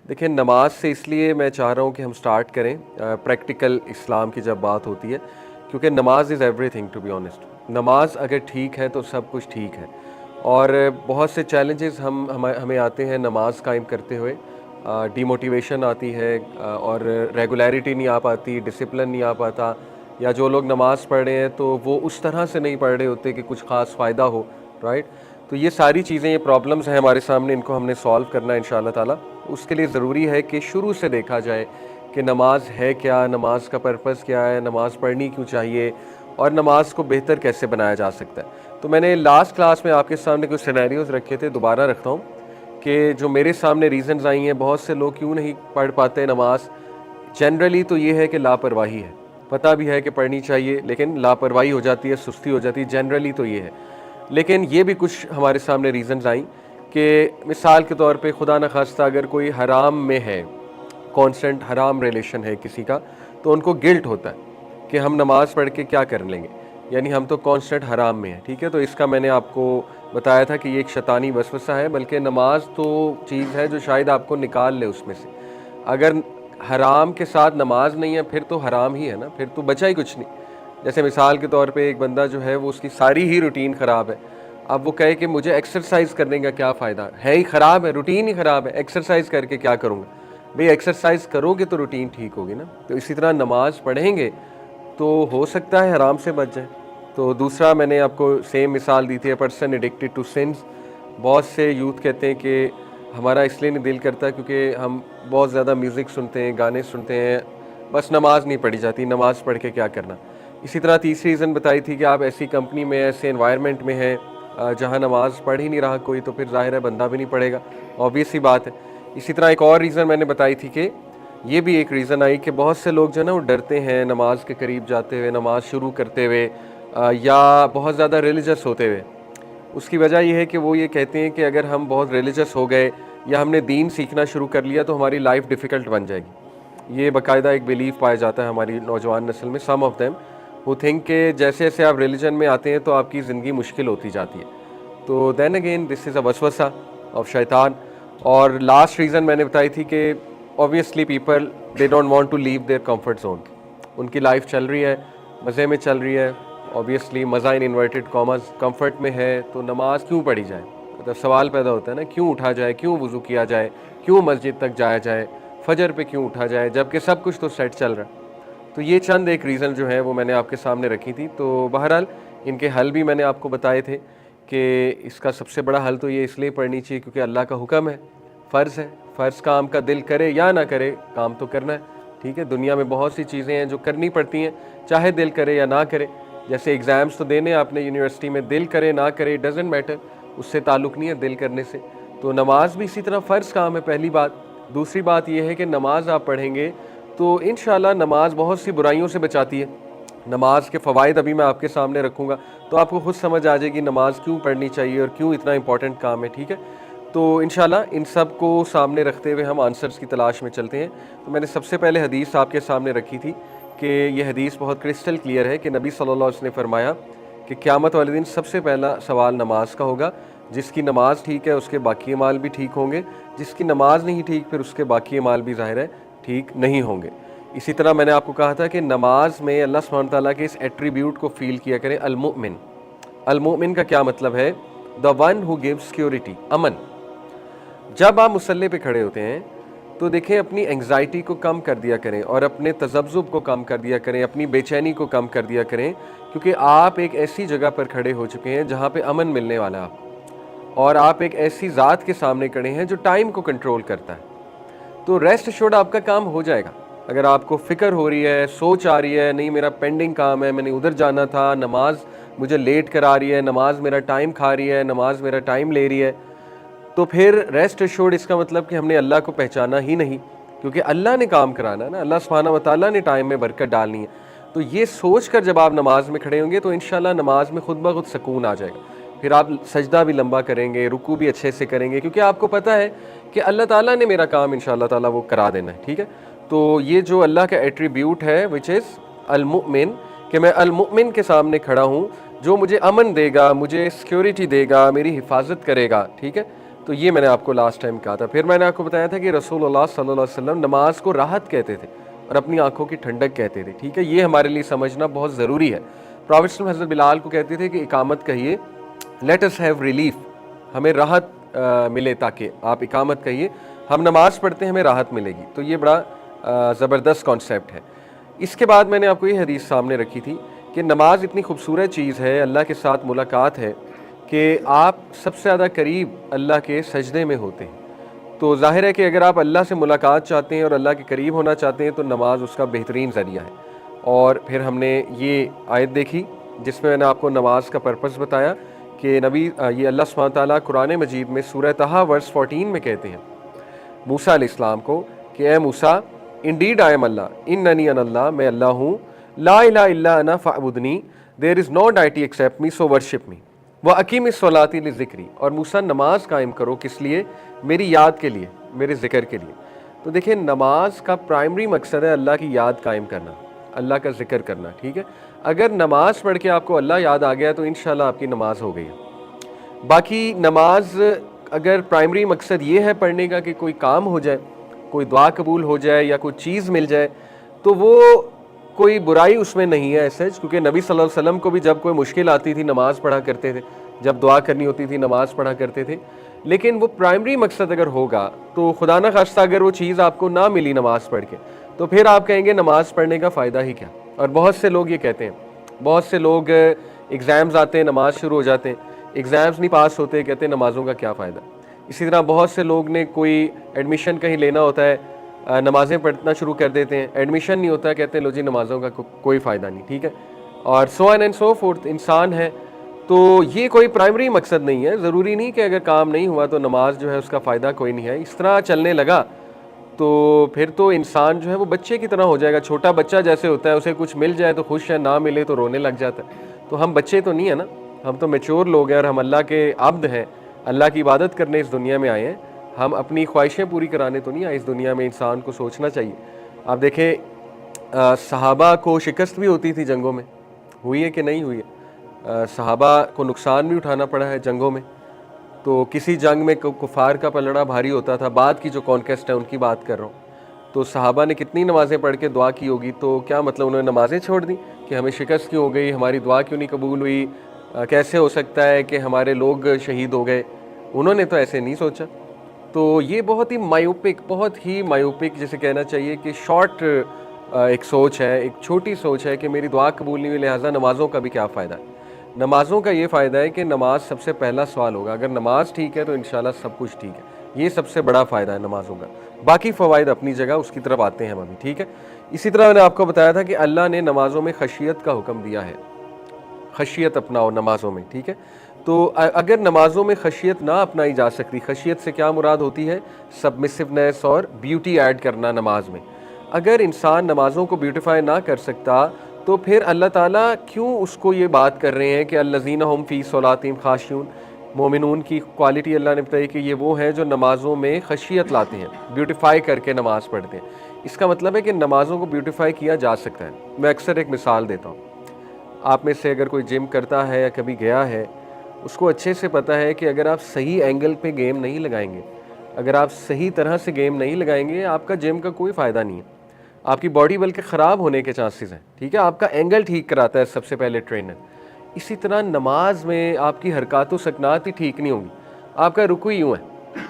دیکھیں نماز سے اس لیے میں چاہ رہا ہوں کہ ہم سٹارٹ کریں پریکٹیکل اسلام کی جب بات ہوتی ہے، کیونکہ نماز is everything to be honest. نماز اگر ٹھیک ہے تو سب کچھ ٹھیک ہے. اور بہت سے چیلنجز ہمیں آتے ہیں نماز قائم کرتے ہوئے. ڈی موٹیویشن آتی ہے اور ریگولیرٹی نہیں آ پاتی، ڈسپلن نہیں آ پاتا، یا جو لوگ نماز پڑھ رہے ہیں تو وہ اس طرح سے نہیں پڑھ رہے ہوتے کہ کچھ خاص فائدہ ہو، رائٹ. تو یہ ساری چیزیں، یہ پرابلمز ہیں ہمارے سامنے، ان کو ہم نے سالو کرنا ہے انشاءاللہ تعالیٰ. اس کے لیے ضروری ہے کہ شروع سے دیکھا جائے کہ نماز ہے کیا، نماز کا پرپس کیا ہے، نماز پڑھنی کیوں چاہیے، اور نماز کو بہتر کیسے بنایا جا سکتا ہے. تو میں نے لاسٹ کلاس میں آپ کے سامنے کچھ سینیریوز رکھے تھے، دوبارہ رکھتا ہوں کہ جو میرے سامنے ریزنز آئی ہیں بہت سے لوگ کیوں نہیں پڑھ پاتے نماز. جنرلی تو یہ ہے کہ لاپرواہی ہے، پتہ بھی ہے کہ پڑھنی چاہیے لیکن لاپرواہی ہو جاتی ہے، سستی ہو جاتی ہے، جنرلی تو یہ ہے. لیکن یہ بھی کچھ ہمارے سامنے ریزنز آئیں کہ مثال کے طور پہ خدا نخواستہ اگر کوئی حرام میں ہے، کانسٹنٹ حرام ریلیشن ہے کسی کا، تو ان کو گلٹ ہوتا ہے کہ ہم نماز پڑھ کے کیا کر لیں گے، یعنی ہم تو کانسٹنٹ حرام میں ہیں. ٹھیک ہے، تو اس کا میں نے آپ کو بتایا تھا کہ یہ ایک شیطانی وسوسہ ہے، بلکہ نماز تو چیز ہے جو شاید آپ کو نکال لے اس میں سے. اگر حرام کے ساتھ نماز نہیں ہے پھر تو حرام ہی ہے نا، پھر تو بچا ہی کچھ نہیں. جیسے مثال کے طور پہ ایک بندہ جو ہے وہ اس کی ساری ہی روٹین خراب ہے، اب وہ کہے کہ مجھے ایکسرسائز کرنے کا کیا فائدہ ہے، ہی خراب ہے، روٹین ہی خراب ہے، ایکسرسائز کر کے کیا کروں گا. بھئی ایکسرسائز کرو گے تو روٹین ٹھیک ہوگی نا. تو اسی طرح نماز پڑھیں گے تو ہو سکتا ہے حرام سے بچ جائیں. تو دوسرا میں نے آپ کو سیم مثال دی تھی، پرسن ایڈکٹڈ ٹو سنز. بہت سے یوتھ کہتے ہیں کہ ہمارا اس لیے نہیں دل کرتا کیونکہ ہم بہت زیادہ میوزک سنتے ہیں، گانے سنتے ہیں، بس نماز نہیں پڑھی جاتی، نماز پڑھ کے کیا کرنا. اسی طرح تیسری ریزن بتائی تھی کہ آپ ایسی کمپنی میں، ایسے انوائرمنٹ میں ہیں جہاں نماز پڑھ ہی نہیں رہا کوئی، تو پھر ظاہر ہے بندہ بھی نہیں پڑھے گا، آبویس سی بات ہے. اسی طرح ایک اور ریزن میں نے بتائی تھی کہ یہ بھی ایک ریزن آئی کہ بہت سے لوگ جو ہے نا وہ ڈرتے ہیں نماز کے قریب جاتے ہوئے، نماز شروع کرتے ہوئے، یا بہت زیادہ ریلیجس ہوتے ہوئے. اس کی وجہ یہ ہے کہ وہ یہ کہتے ہیں کہ اگر ہم بہت ریلیجس ہو گئے یا ہم نے دین سیکھنا شروع کر لیا تو ہماری لائف ڈیفیکلٹ بن جائے گی. یہ باقاعدہ ایک بیلیف پایا جاتا ہے ہماری نوجوان نسل میں. سم آف دیم وہ تھنک کہ جیسے جیسے آپ ریلیجن میں آتے ہیں تو آپ کی زندگی مشکل ہوتی جاتی ہے. تو then again this is a وسوسہ of شیطان. اور لاسٹ ریزن میں نے بتائی تھی کہ obviously people they don't want to leave their comfort zone. ان کی لائف چل رہی ہے، مزے میں چل رہی ہے، اوبویسلی مزہ ان انورٹڈ کامرز کمفرٹ میں ہے، تو نماز کیوں پڑھی جائے. مطلب سوال پیدا ہوتا ہے نا، کیوں اٹھا جائے، کیوں وضو کیا جائے، کیوں مسجد تک جایا جائے، فجر پہ کیوں اٹھا جائے جبکہ سب کچھ تو سیٹ چل رہا ہے. تو یہ چند ایک ریزن جو ہیں وہ میں نے آپ کے سامنے رکھی تھی. تو بہرحال ان کے حل بھی میں نے آپ کو بتائے تھے کہ اس کا سب سے بڑا حل تو یہ اس لیے پڑھنی چاہیے کیونکہ اللہ کا حکم ہے، فرض ہے. فرض کام کا دل کرے یا نہ کرے کام تو کرنا ہے. ٹھیک ہے، دنیا میں بہت سی چیزیں ہیں جو کرنی پڑتی ہیں چاہے دل کرے یا نہ کرے. جیسے ایگزامس تو دینے آپ نے یونیورسٹی میں، دل کرے نہ کرے ڈزنٹ میٹر، اس سے تعلق نہیں ہے دل کرنے سے. تو نماز بھی اسی طرح فرض کام ہے، پہلی بات. دوسری بات یہ ہے کہ نماز آپ پڑھیں گے تو انشاءاللہ نماز بہت سی برائیوں سے بچاتی ہے. نماز کے فوائد ابھی میں آپ کے سامنے رکھوں گا تو آپ کو خود سمجھ آ جائے گی نماز کیوں پڑھنی چاہیے اور کیوں اتنا امپورٹنٹ کام ہے. ٹھیک ہے، تو انشاءاللہ ان سب کو سامنے رکھتے ہوئے ہم آنسرز کی تلاش میں چلتے ہیں. تو میں نے سب سے پہلے حدیث آپ کے سامنے رکھی تھی کہ یہ حدیث بہت کرسٹل کلیئر ہے کہ نبی صلی اللہ علیہ وسلم نے فرمایا کہ قیامت والے دن سب سے پہلا سوال نماز کا ہوگا. جس کی نماز ٹھیک ہے اس کے باقی اعمال بھی ٹھیک ہوں گے، جس کی نماز نہیں ٹھیک پھر اس کے باقی اعمال بھی ظاہر ہے ٹھیک نہیں ہوں گے. اسی طرح میں نے آپ کو کہا تھا کہ نماز میں اللہ سبحانہ تعالیٰ کے اس ایٹریبیوٹ کو فیل کیا کریں، المؤمن. المؤمن کا کیا مطلب ہے؟ The one who give security, امن. جب آپ مصلی پہ کھڑے ہوتے ہیں تو دیکھیں اپنی انگزائٹی کو کم کر دیا کریں اور اپنے تذبذب کو کم کر دیا کریں، اپنی بے چینی کو کم کر دیا کریں، کیونکہ آپ ایک ایسی جگہ پر کھڑے ہو چکے ہیں جہاں پہ امن ملنے والا ہے آپ کو، اور آپ ایک ایسی ذات کے سامنے کھڑے ہیں جو ٹائم کو کنٹرول کرتا ہے. تو ریسٹ ایشورڈ آپ کا کام ہو جائے گا. اگر آپ کو فکر ہو رہی ہے، سوچ آ رہی ہے، نہیں میرا پینڈنگ کام ہے، میں نے ادھر جانا تھا، نماز مجھے لیٹ کرا رہی ہے، نماز میرا ٹائم کھا رہی ہے، نماز میرا ٹائم لے رہی ہے، تو پھر ریسٹ ایشورڈ اس کا مطلب کہ ہم نے اللہ کو پہچانا ہی نہیں، کیونکہ اللہ نے کام کرانا ہے نا، اللہ سبحانہ و تعالیٰ نے ٹائم میں برکت ڈالنی ہے. تو یہ سوچ کر جب آپ نماز میں کھڑے ہوں گے تو انشاءاللہ نماز میں خود بخود سکون آ جائے گا. پھر آپ سجدہ بھی لمبا کریں گے، رکوع بھی اچھے سے کریں گے، کیونکہ آپ کو پتہ ہے کہ اللہ تعالیٰ نے میرا کام انشاءاللہ تعالیٰ وہ کرا دینا ہے. ٹھیک ہے، تو یہ جو اللہ کا ایٹریبیوٹ ہے وچ از المؤمن، کہ میں المؤمن کے سامنے کھڑا ہوں جو مجھے امن دے گا، مجھے سیکیورٹی دے گا، میری حفاظت کرے گا. ٹھیک ہے، تو یہ میں نے آپ کو لاسٹ ٹائم کہا تھا. پھر میں نے آپ کو بتایا تھا کہ رسول اللہ صلی اللہ علیہ وسلم نماز کو راحت کہتے تھے اور اپنی آنکھوں کی ٹھنڈک کہتے تھے. ٹھیک ہے, یہ ہمارے لیے سمجھنا بہت ضروری ہے. پروفیٹ صلی اللہ علیہ وسلم حضرت بلال کو کہتے تھے کہ اقامت کہیے, لیٹ اس ہیو ریلیف, ہمیں راحت ملے, تاکہ آپ اقامت کہیے, ہم نماز پڑھتے ہیں ہمیں راحت ملے گی. تو یہ بڑا زبردست کانسیپٹ ہے. اس کے بعد میں نے آپ کو یہ حدیث سامنے رکھی تھی کہ نماز اتنی خوبصورت چیز ہے, اللہ کے ساتھ ملاقات ہے کہ آپ سب سے زیادہ قریب اللہ کے سجدے میں ہوتے ہیں. تو ظاہر ہے کہ اگر آپ اللہ سے ملاقات چاہتے ہیں اور اللہ کے قریب ہونا چاہتے ہیں تو نماز اس کا بہترین ذریعہ ہے. اور پھر ہم نے یہ آیت دیکھی جس میں نے آپ کو نماز کا پرپس بتایا کہ یہ اللہ سبحانہ تعالیٰ قرآن مجید میں سورہ طٰہٰ ورس 14 میں کہتے ہیں موسیٰ علیہ السلام کو کہ اے موسیٰ, انڈیڈ آئی ایم اللہ, اننی انا اللہ, میں اللہ ہوں, لا الہ الا انا فاعبدنی, دیر از نو ڈائٹی ایکسیپٹ می سو ورشپ می, وَأَقِیمِ الصَّلَاةِ لِذِکْرِی, اور موسیٰ نماز قائم کرو کس لیے, میری یاد کے لیے, میرے ذکر کے لیے. تو دیکھیں نماز کا پرائمری مقصد ہے اللہ کی یاد قائم کرنا, اللہ کا ذکر کرنا. ٹھیک ہے, اگر نماز پڑھ کے آپ کو اللہ یاد آ گیا تو انشاءاللہ آپ کی نماز ہو گئی ہے. باقی نماز اگر پرائمری مقصد یہ ہے پڑھنے کا کہ کوئی کام ہو جائے, کوئی دعا قبول ہو جائے یا کوئی چیز مل جائے, تو وہ کوئی برائی اس میں نہیں ہے ایسے, کیونکہ نبی صلی اللہ علیہ وسلم کو بھی جب کوئی مشکل آتی تھی نماز پڑھا کرتے تھے, جب دعا کرنی ہوتی تھی نماز پڑھا کرتے تھے. لیکن وہ پرائمری مقصد اگر ہوگا تو خدا نہ خواستہ اگر وہ چیز آپ کو نہ ملی نماز پڑھ کے تو پھر آپ کہیں گے نماز پڑھنے کا فائدہ ہی کیا. اور بہت سے لوگ یہ کہتے ہیں, بہت سے لوگ ایگزامز آتے ہیں نماز شروع ہو جاتے ہیں, ایگزامز نہیں پاس ہوتے, کہتے ہیں نمازوں کا کیا فائدہ. اسی طرح بہت سے لوگ نے کوئی ایڈمیشن کہیں لینا ہوتا ہے, نمازیں پڑھنا شروع کر دیتے ہیں, ایڈمیشن نہیں ہوتا ہے, کہتے ہیں لو جی نمازوں کا کوئی فائدہ نہیں. ٹھیک ہے, اور سو آن اینڈ سو فورتھ, انسان ہے تو یہ کوئی پرائمری مقصد نہیں ہے. ضروری نہیں کہ اگر کام نہیں ہوا تو نماز جو ہے اس کا فائدہ کوئی نہیں ہے. اس طرح چلنے لگا تو پھر تو انسان جو ہے وہ بچے کی طرح ہو جائے گا. چھوٹا بچہ جیسے ہوتا ہے, اسے کچھ مل جائے تو خوش ہے, نہ ملے تو رونے لگ جاتا ہے. تو ہم بچے تو نہیں ہیں نا, ہم تو میچور لوگ ہیں اور ہم اللہ کے عبد ہیں, اللہ کی عبادت کرنے اس دنیا میں آئے ہیں. ہم اپنی خواہشیں پوری کرانے تو نہیں آئے اس دنیا میں. انسان کو سوچنا چاہیے. آپ دیکھیں صحابہ کو شکست بھی ہوتی تھی جنگوں میں, ہوئی ہے کہ نہیں ہوئی ہے. صحابہ کو نقصان بھی اٹھانا پڑا ہے جنگوں میں. تو کسی جنگ میں کفار کا پلڑا بھاری ہوتا تھا, بعد کی جو کانکیسٹ ہے ان کی بات کر رہا ہوں. تو صحابہ نے کتنی نمازیں پڑھ کے دعا کی ہوگی, تو کیا مطلب انہوں نے نمازیں چھوڑ دیں کہ ہمیں شکست کیوں ہو گئی, ہماری دعا کیوں نہیں قبول ہوئی, کیسے ہو سکتا ہے کہ ہمارے لوگ شہید ہو گئے. انہوں نے تو ایسے نہیں سوچا. تو یہ بہت ہی مایوپک جسے کہنا چاہیے کہ شارٹ ایک سوچ ہے, ایک چھوٹی سوچ ہے کہ میری دعا قبول نہیں ہوئی لہٰذا نمازوں کا بھی کیا فائدہ ہے. نمازوں کا یہ فائدہ ہے کہ نماز سب سے پہلا سوال ہوگا, اگر نماز ٹھیک ہے تو انشاءاللہ سب کچھ ٹھیک ہے. یہ سب سے بڑا فائدہ ہے نمازوں کا. باقی فوائد اپنی جگہ, اس کی طرف آتے ہیں ہم ابھی. ٹھیک ہے, اسی طرح میں نے آپ کو بتایا تھا کہ اللہ نے نمازوں میں خشیت کا حکم دیا ہے, خشیت اپناؤ نمازوں میں. ٹھیک ہے, تو اگر نمازوں میں خشیت نہ اپنائی جا سکتی, خشیت سے کیا مراد ہوتی ہے, سبمسونیس اور بیوٹی ایڈ کرنا نماز میں. اگر انسان نمازوں کو بیوٹیفائی نہ کر سکتا تو پھر اللہ تعالیٰ کیوں اس کو یہ بات کر رہے ہیں کہ الذین هم فی صلاتہم خاشعون. مومنون کی کوالٹی اللہ نے بتائی کہ یہ وہ ہیں جو نمازوں میں خشیت لاتے ہیں, بیوٹیفائی کر کے نماز پڑھتے ہیں. اس کا مطلب ہے کہ نمازوں کو بیوٹیفائی کیا جا سکتا ہے. میں اکثر ایک مثال دیتا ہوں. آپ میں سے اگر کوئی جم کرتا ہے یا کبھی گیا ہے, اس کو اچھے سے پتہ ہے کہ اگر آپ صحیح اینگل پہ گیم نہیں لگائیں گے, اگر آپ صحیح طرح سے گیم نہیں لگائیں گے, آپ کا جم کا کوئی فائدہ نہیں ہے. آپ کی باڈی بلکہ خراب ہونے کے چانسز ہیں. ٹھیک ہے, آپ کا اینگل ٹھیک کراتا ہے سب سے پہلے ٹرینر. اسی طرح نماز میں آپ کی حرکات و سکنات ہی ٹھیک نہیں ہوں گی. آپ کا رکوع یوں ہے,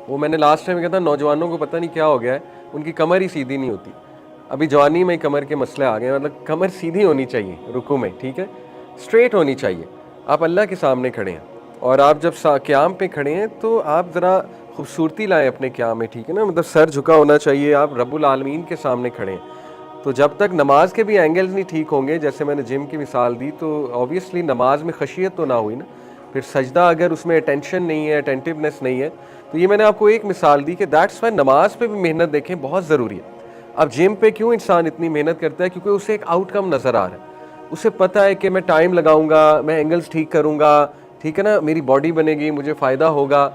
وہ میں نے لاسٹ ٹائم کہا تھا نوجوانوں کو پتہ نہیں کیا ہو گیا ہے, ان کی کمر ہی سیدھی نہیں ہوتی. ابھی جوانی میں کمر کے مسئلے آ گئے, مطلب کمر سیدھی ہونی چاہیے رکوع میں. ٹھیک ہے, اسٹریٹ ہونی چاہیے. آپ اللہ کے سامنے کھڑے ہیں اور آپ جب قیام پہ کھڑے ہیں تو آپ ذرا خوبصورتی لائیں اپنے قیام میں. ٹھیک ہے نا, مطلب سر جھکا ہونا چاہیے, آپ رب العالمین کے سامنے کھڑے ہیں. تو جب تک نماز کے بھی اینگلز نہیں ٹھیک ہوں گے, جیسے میں نے جم کی مثال دی, تو آبویسلی نماز میں خشیت تو نہ ہوئی نا. پھر سجدہ اگر اس میں اٹینشن نہیں ہے, اٹینٹیونیس نہیں ہے, تو یہ میں نے آپ کو ایک مثال دی کہ دیٹس وائی نماز پہ بھی محنت دیکھیں بہت ضروری ہے. اب جم پہ کیوں انسان اتنی محنت کرتا ہے, کیونکہ اسے ایک آؤٹ کم نظر آ رہا ہے. اسے پتہ ہے کہ میں ٹائم لگاؤں گا, میں اینگلز ٹھیک کروں گا, ٹھیک ہے نا, میری باڈی بنے گی, مجھے فائدہ ہوگا.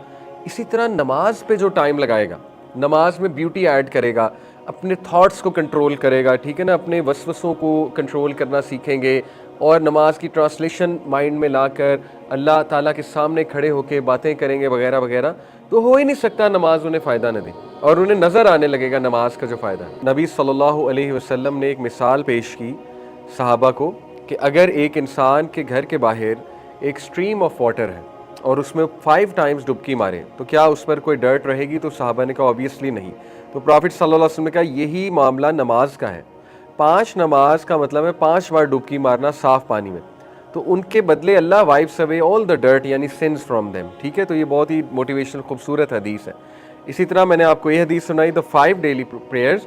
اسی طرح نماز پہ جو ٹائم لگائے گا, نماز میں بیوٹی ایڈ کرے گا, اپنے تھاٹس کو کنٹرول کرے گا. ٹھیک ہے نا, اپنے وسوسوں کو کنٹرول کرنا سیکھیں گے, اور نماز کی ٹرانسلیشن مائنڈ میں لا کر اللہ تعالیٰ کے سامنے کھڑے ہو کے باتیں کریں گے وغیرہ وغیرہ، تو ہو ہی نہیں سکتا نماز انہیں فائدہ نہ دے، اور انہیں نظر آنے لگے گا نماز کا جو فائدہ ہے۔ نبی صلی اللہ علیہ وسلم نے ایک مثال پیش کی صحابہ کو کہ اگر ایک انسان کے گھر کے باہر ایک سٹریم آف واٹر ہے اور اس میں 5 ٹائمز ڈبکی مارے تو کیا اس پر کوئی ڈرٹ رہے گی؟ تو صحابہ نے کہا اوبیسلی نہیں۔ تو پرافٹ صلی اللہ علیہ وسلم نے کہا یہی معاملہ نماز کا ہے، 5 نماز کا مطلب ہے 5 بار ڈبکی مارنا صاف پانی میں، تو ان کے بدلے اللہ وائپس اوے آل دا ڈرٹ یعنی سنز فرام دیم، ٹھیک ہے؟ تو یہ بہت ہی موٹیویشنل خوبصورت حدیث ہے۔ اسی طرح میں نے آپ کو یہ حدیث سنائی the 5 daily prayers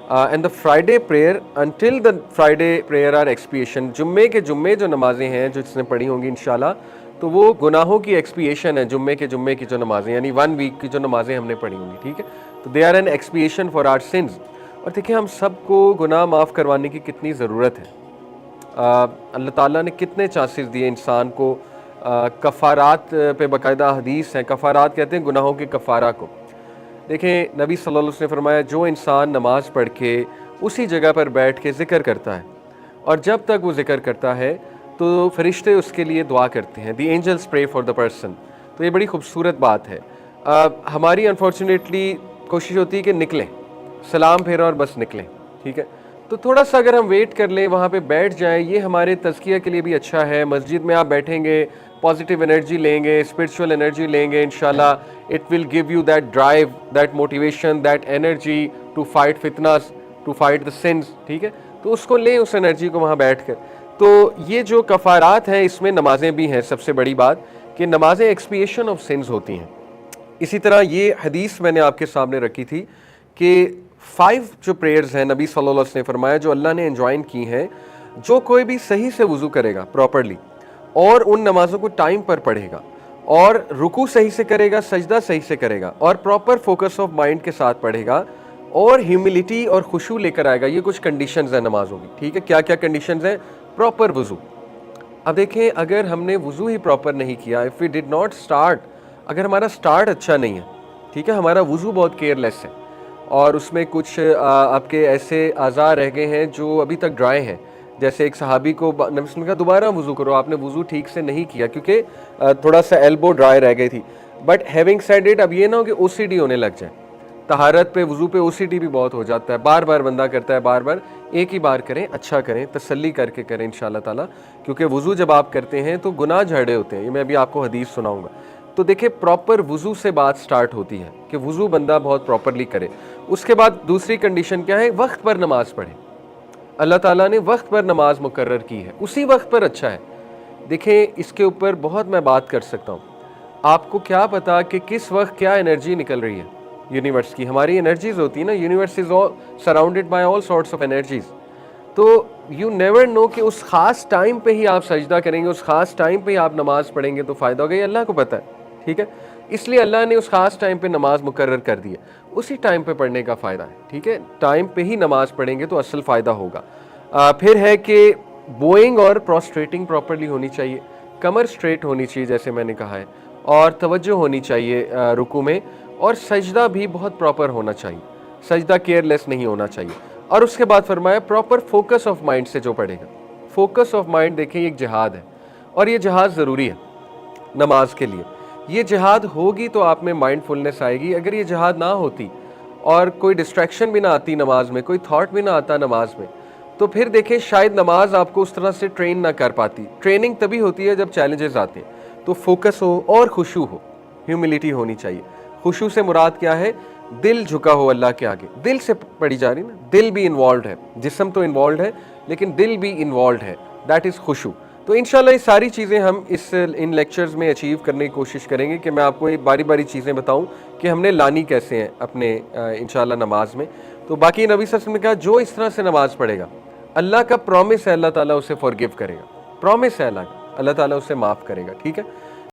and the Friday prayer until the Friday prayer are expiation, جمعے کے جمعے جو نمازیں ہیں جو جس نے پڑھی ہوں گی انشاءاللہ، تو وہ گناہوں کی ایکسپیشن ہے، جمعے کی جو نمازیں یعنی 1 ویک کی جو نمازیں ہم نے پڑھی ہوں گی، ٹھیک ہے؟ تو they are an expiation for our sins. اور دیکھیں ہم سب کو گناہ معاف کروانے کی کتنی ضرورت ہے، اللہ تعالیٰ نے کتنے چانسز دیے انسان کو، کفارات پہ باقاعدہ حدیث ہیں، کفارات کہتے ہیں گناہوں کے کفارہ کو۔ دیکھیں نبی صلی اللہ علیہ وسلم نے فرمایا جو انسان نماز پڑھ کے اسی جگہ پر بیٹھ کے ذکر کرتا ہے، اور جب تک وہ ذکر کرتا ہے تو فرشتے اس کے لیے دعا کرتے ہیں، the angels pray for the person. تو یہ بڑی خوبصورت بات ہے۔ ہماری انفارچونیٹلی کوشش ہوتی ہے کہ نکلیں، سلام پھیرا اور بس نکلیں، ٹھیک ہے؟ تو تھوڑا سا اگر ہم ویٹ کر لیں، وہاں پہ بیٹھ جائیں، یہ ہمارے تزکیہ کے لیے بھی اچھا ہے۔ مسجد میں آپ بیٹھیں گے، پازیٹیو انرجی لیں گے، اسپرچول انرجی لیں گے انشاءاللہ، it will give you that drive, that motivation, that energy to fight فتنس، ٹو فائٹ دا سنز، ٹھیک ہے؟ تو اس کو لیں، اس انرجی کو وہاں بیٹھ کر۔ تو یہ جو کفارات ہیں اس میں نمازیں بھی ہیں، سب سے بڑی بات کہ نمازیں ایکسپیشن آف سنز ہوتی ہیں۔ اسی طرح یہ حدیث میں نے آپ کے سامنے رکھی تھی کہ 5 جو پریئرز ہیں نبی صلی اللہ علیہ وسلم نے فرمایا جو اللہ نے انجوائن کی ہیں، جو کوئی بھی صحیح سے وضو کرے گا پراپرلی اور ان نمازوں کو ٹائم پر پڑھے گا اور رکوع صحیح سے کرے گا، سجدہ صحیح سے کرے گا اور پراپر فوکس آف مائنڈ کے ساتھ پڑھے گا اور ہیوملٹی اور خشوع لے کر آئے گا، یہ کچھ کنڈیشنز ہیں نمازوں کی، ٹھیک ہے؟ کیا کیا کنڈیشنز ہیں؟ پراپر وضو۔ اب دیکھیں اگر ہم نے وضو ہی پراپر نہیں کیا، if we did not start, اگر ہمارا اسٹارٹ اچھا نہیں ہے، ٹھیک ہے، ہمارا وضو بہت کیئر لیس ہے اور اس میں کچھ آپ کے ایسے اعضاء رہ گئے ہیں جو ابھی تک ڈرائی ہیں، جیسے ایک صحابی کو نبی صلی اللہ علیہ وسلم نے کہا دوبارہ وضو کرو، آپ نے وضو ٹھیک سے نہیں کیا کیونکہ تھوڑا سا ایلبو ڈرائی رہ گئی تھی۔ بٹ ہیونگ سیڈ اٹ، اب یہ نہ ہو کہ او سی ڈی ہونے لگ جائے، طہارت پہ وضو پہ او سی ڈی بھی بہت ہو جاتا ہے، بار بار بندہ کرتا ہے، بار بار ایک ہی بار کریں، اچھا کریں، تسلی کر کے کریں انشاءاللہ تعالیٰ، کیونکہ وضو جب آپ کرتے ہیں تو گناہ جھڑے ہوتے ہیں، یہ میں ابھی آپ کو حدیث سناؤں گا۔ تو دیکھیں پراپر وضو سے بات سٹارٹ ہوتی ہے کہ وضو بندہ بہت پراپرلی کرے۔ اس کے بعد دوسری کنڈیشن کیا ہے؟ وقت پر نماز پڑھیں۔ اللہ تعالیٰ نے وقت پر نماز مقرر کی ہے، اسی وقت پر اچھا ہے۔ دیکھیں اس کے اوپر بہت میں بات کر سکتا ہوں، آپ کو کیا پتا کہ کس وقت کیا انرجی نکل رہی ہے یونیورس کی، ہماری انرجیز ہوتی ہیں نا، universe is surrounded by all sorts of energies, تو یو نیور نو کہ اس خاص ٹائم پہ ہی آپ سجدہ کریں گے، اس خاص ٹائم پہ ہی آپ نماز پڑھیں گے تو فائدہ ہوگا، یہ اللہ کو پتہ ہے، ٹھیک ہے؟ اس لیے اللہ نے اس خاص ٹائم پہ نماز مقرر کر دی ہے، اسی ٹائم پہ پڑھنے کا فائدہ ہے، ٹھیک ہے؟ ٹائم پہ ہی نماز پڑھیں گے تو اصل فائدہ ہوگا۔ پھر ہے کہ بوئنگ اور پروسٹریٹنگ پراپرلی ہونی چاہیے، کمر سٹریٹ ہونی چاہیے جیسے میں نے کہا ہے، اور توجہ ہونی چاہیے رکوع میں، اور سجدہ بھی بہت پراپر ہونا چاہیے، سجدہ کیئر لیس نہیں ہونا چاہیے۔ اور اس کے بعد فرمایا پراپر فوکس آف مائنڈ سے جو پڑھے گا، فوکس آف مائنڈ دیکھیں ایک جہاد ہے، اور یہ جہاد ضروری ہے نماز کے لیے۔ یہ جہاد ہوگی تو آپ میں مائنڈ فلنس آئے گی، اگر یہ جہاد نہ ہوتی اور کوئی ڈسٹریکشن بھی نہ آتی نماز میں، کوئی تھاٹ بھی نہ آتا نماز میں، تو پھر دیکھیں شاید نماز آپ کو اس طرح سے ٹرین نہ کر پاتی۔ ٹریننگ تبھی ہوتی ہے جب چیلنجز آتے ہیں، تو فوکس ہو اور خشوع ہو، ہیوملٹی ہونی چاہیے۔ خشوع سے مراد کیا ہے؟ دل جھکا ہو اللہ کے آگے، دل سے پڑھی جا رہی نا، دل بھی انوالوڈ ہے، جسم تو انوالوڈ ہے لیکن دل بھی انوالوڈ ہے، دیٹ از خشوع۔ تو انشاءاللہ یہ ساری چیزیں ہم ان لیکچرز میں اچیو کرنے کی کوشش کریں گے کہ میں آپ کو یہ باری باری چیزیں بتاؤں کہ ہم نے لانی کیسے ہیں اپنے انشاءاللہ نماز میں۔ تو باقی نبی صلی اللہ علیہ وسلم نے کہا جو اس طرح سے نماز پڑھے گا، اللہ کا پرومس ہے اللہ تعالیٰ اسے فارگیو کرے گا، پرومس ہے اللہ کا، اللہ تعالیٰ اسے معاف کرے گا، ٹھیک ہے؟